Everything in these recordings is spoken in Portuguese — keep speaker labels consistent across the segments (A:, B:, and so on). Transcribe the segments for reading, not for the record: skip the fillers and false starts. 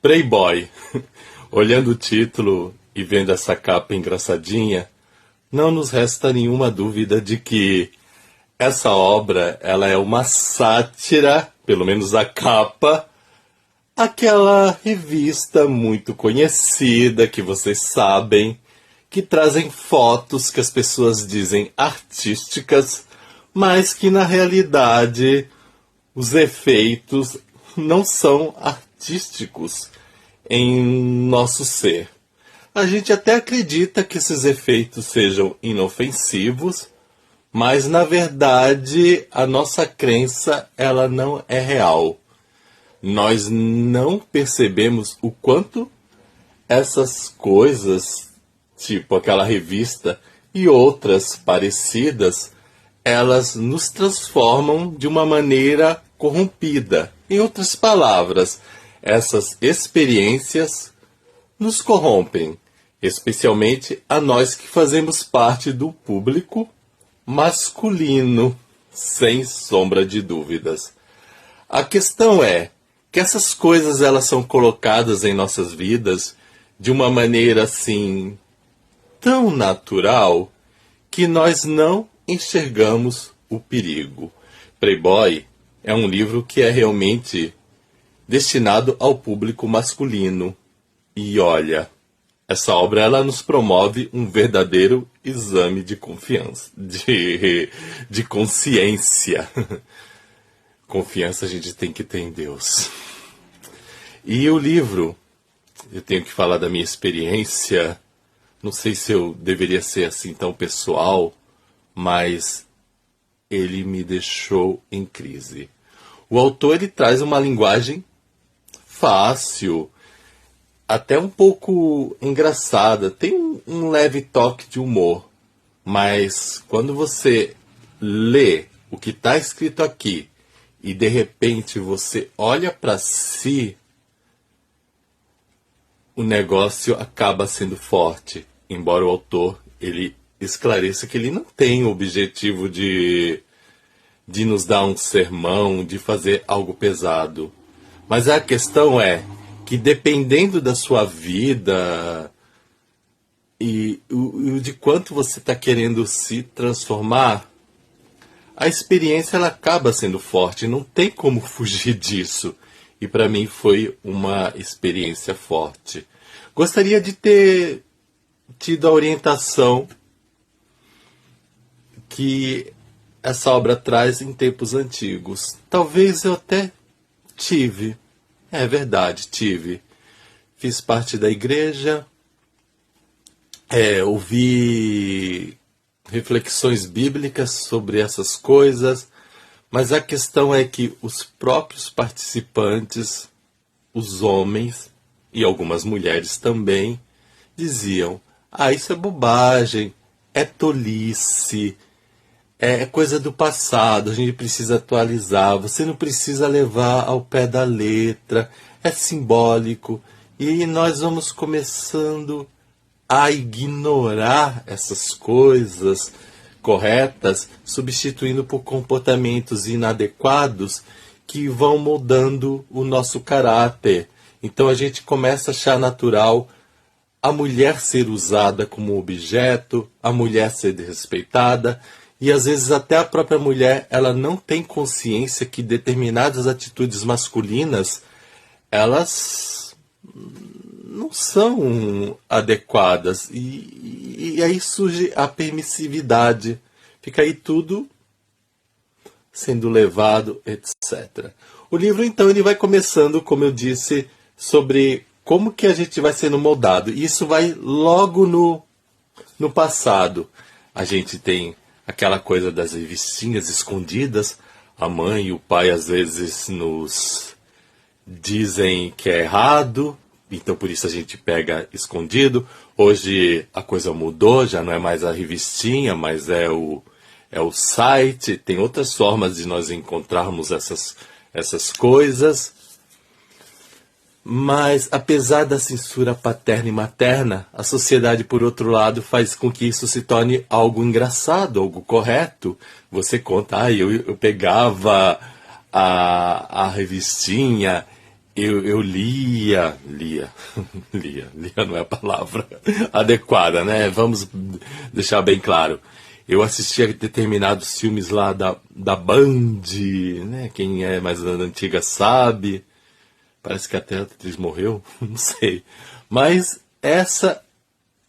A: Playboy. Olhando o título e vendo essa capa engraçadinha, não nos resta nenhuma dúvida de que essa obra ela é uma sátira, pelo menos a capa, aquela revista muito conhecida que vocês sabem, que trazem fotos que as pessoas dizem artísticas, mas que na realidade os efeitos não são artísticos em nosso ser. A gente até acredita que esses efeitos sejam inofensivos, mas na verdade a nossa crença ela não é real. Nós não percebemos o quanto essas coisas, tipo aquela revista e outras parecidas, elas nos transformam de uma maneira corrompida. Em outras palavras, essas experiências nos corrompem, especialmente a nós que fazemos parte do público masculino, sem sombra de dúvidas. A questão é que essas coisas elas são colocadas em nossas vidas de uma maneira assim tão natural que nós não enxergamos o perigo. Playboy é um livro que é realmente destinado ao público masculino. E olha, essa obra ela nos promove um verdadeiro exame de confiança, de consciência. Confiança a gente tem que ter em Deus. E o livro, eu tenho que falar da minha experiência, não sei se eu deveria ser assim tão pessoal, mas ele me deixou em crise. O autor ele traz uma linguagem fácil, até um pouco engraçada, tem um leve toque de humor, mas quando você lê o que está escrito aqui e de repente você olha para si, o negócio acaba sendo forte, embora o autor ele esclareça que ele não tem o objetivo de nos dar um sermão, de fazer algo pesado. Mas a questão é que dependendo da sua vida e de quanto você está querendo se transformar, a experiência ela acaba sendo forte, não tem como fugir disso. E para mim foi uma experiência forte. Gostaria de ter tido a orientação que essa obra traz em tempos antigos. Talvez eu até tive. É verdade, tive. Fiz parte da igreja, ouvi reflexões bíblicas sobre essas coisas, mas a questão é que os próprios participantes, os homens e algumas mulheres também, diziam: isso é bobagem, é tolice, é coisa do passado, a gente precisa atualizar, você não precisa levar ao pé da letra, é simbólico. E nós vamos começando a ignorar essas coisas corretas, substituindo por comportamentos inadequados que vão moldando o nosso caráter. Então a gente começa a achar natural a mulher ser usada como objeto, a mulher ser desrespeitada, e às vezes até a própria mulher ela não tem consciência que determinadas atitudes masculinas elas não são adequadas. E aí surge a permissividade. Fica aí tudo sendo levado, etc. O livro, então, ele vai começando, como eu disse, sobre como que a gente vai sendo moldado. E isso vai logo no passado. A gente tem aquela coisa das revistinhas escondidas. A mãe e o pai, às vezes, nos dizem que é errado, então por isso a gente pega escondido. Hoje a coisa mudou, já não é mais a revistinha, mas é o site. Tem outras formas de nós encontrarmos essas coisas. Mas apesar da censura paterna e materna, a sociedade, por outro lado, faz com que isso se torne algo engraçado, algo correto. Você conta, eu pegava a revistinha eu lia não é a palavra adequada, né? Vamos deixar bem claro. Eu assistia determinados filmes lá da Band, né? Quem é mais da antiga sabe. Parece que até a atriz morreu, não sei. Mas essa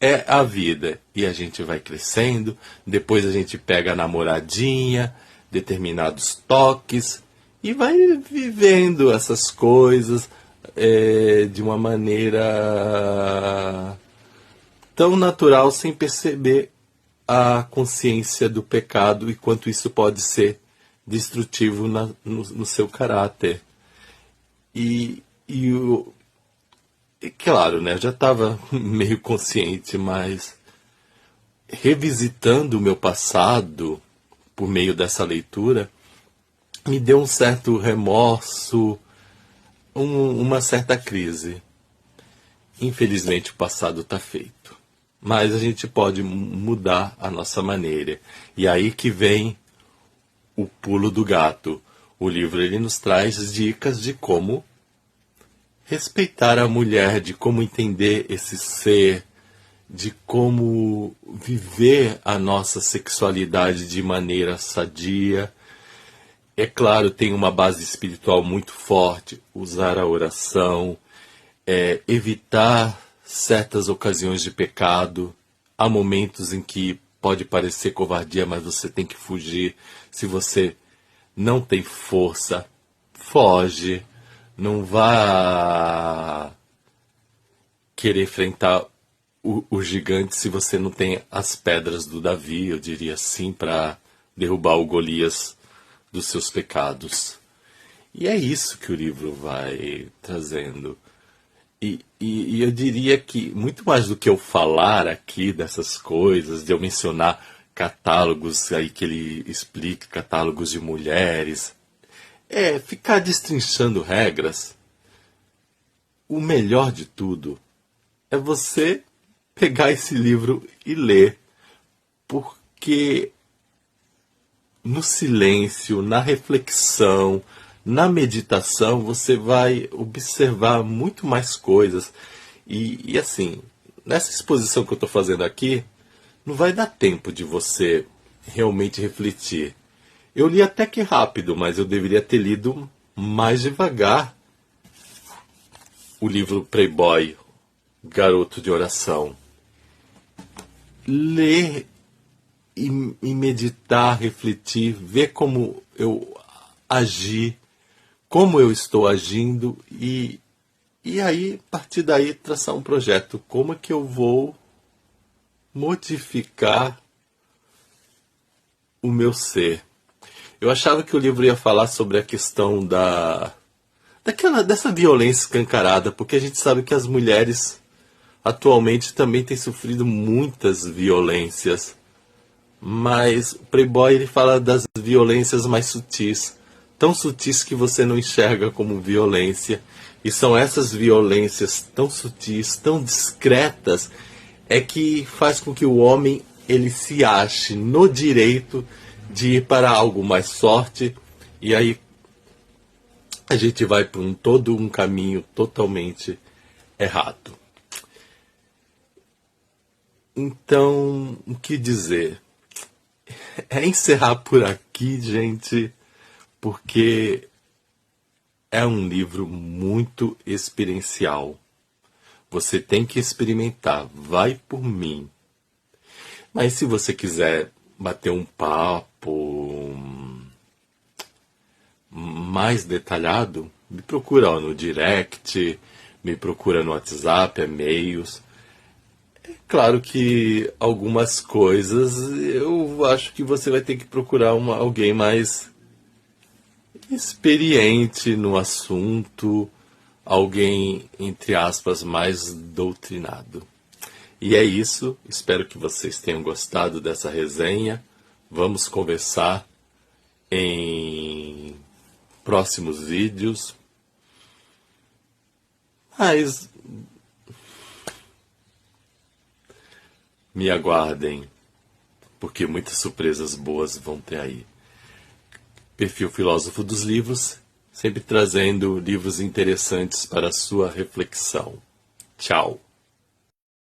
A: é a vida. E a gente vai crescendo, depois a gente pega a namoradinha, determinados toques, e vai vivendo essas coisas de uma maneira tão natural, sem perceber a consciência do pecado e quanto isso pode ser destrutivo no seu caráter. E claro, né, eu já estava meio consciente, mas revisitando o meu passado por meio dessa leitura, me deu um certo remorso, uma certa crise. Infelizmente o passado está feito, mas a gente pode mudar a nossa maneira. E aí que vem o pulo do gato. O livro ele nos traz dicas de como respeitar a mulher, de como entender esse ser, de como viver a nossa sexualidade de maneira sadia. É claro, tem uma base espiritual muito forte, usar a oração, evitar certas ocasiões de pecado. Há momentos em que pode parecer covardia, mas você tem que fugir. Se você não tem força, foge. Não vá querer enfrentar o gigante se você não tem as pedras do Davi, eu diria assim, para derrubar o Golias dos seus pecados. E é isso que o livro vai trazendo. E eu diria que, muito mais do que eu falar aqui dessas coisas, de eu mencionar catálogos aí que ele explica, catálogos de mulheres, ficar destrinchando regras. O melhor de tudo é você pegar esse livro e ler, porque no silêncio, na reflexão, na meditação, você vai observar muito mais coisas. E assim, nessa exposição que eu estou fazendo aqui, não vai dar tempo de você realmente refletir. Eu li até que rápido, mas eu deveria ter lido mais devagar o livro Playboy, Garoto de Oração. Ler e meditar, refletir, ver como eu agi, como eu estou agindo e aí, a partir daí, traçar um projeto. Como é que eu vou modificar o meu ser? Eu achava que o livro ia falar sobre a questão dessa violência escancarada, porque a gente sabe que as mulheres atualmente também têm sofrido muitas violências. Mas o Playboy ele fala das violências mais sutis, tão sutis que você não enxerga como violência. E são essas violências tão sutis, tão discretas, que faz com que o homem ele se ache no direito de ir para algo mais forte, e aí a gente vai por todo um caminho totalmente errado. Então, o que dizer? É encerrar por aqui, gente, porque é um livro muito experiencial. Você tem que experimentar, vai por mim. Mas se você quiser bater um papo mais detalhado, me procura no direct, me procura no WhatsApp, e-mails. É claro que algumas coisas eu acho que você vai ter que procurar alguém mais experiente no assunto, alguém, entre aspas, mais doutrinado. E é isso, espero que vocês tenham gostado dessa resenha. Vamos conversar em próximos vídeos. Mas me aguardem, porque muitas surpresas boas vão ter aí. Perfil Filósofo dos Livros sempre trazendo livros interessantes para a sua reflexão. Tchau!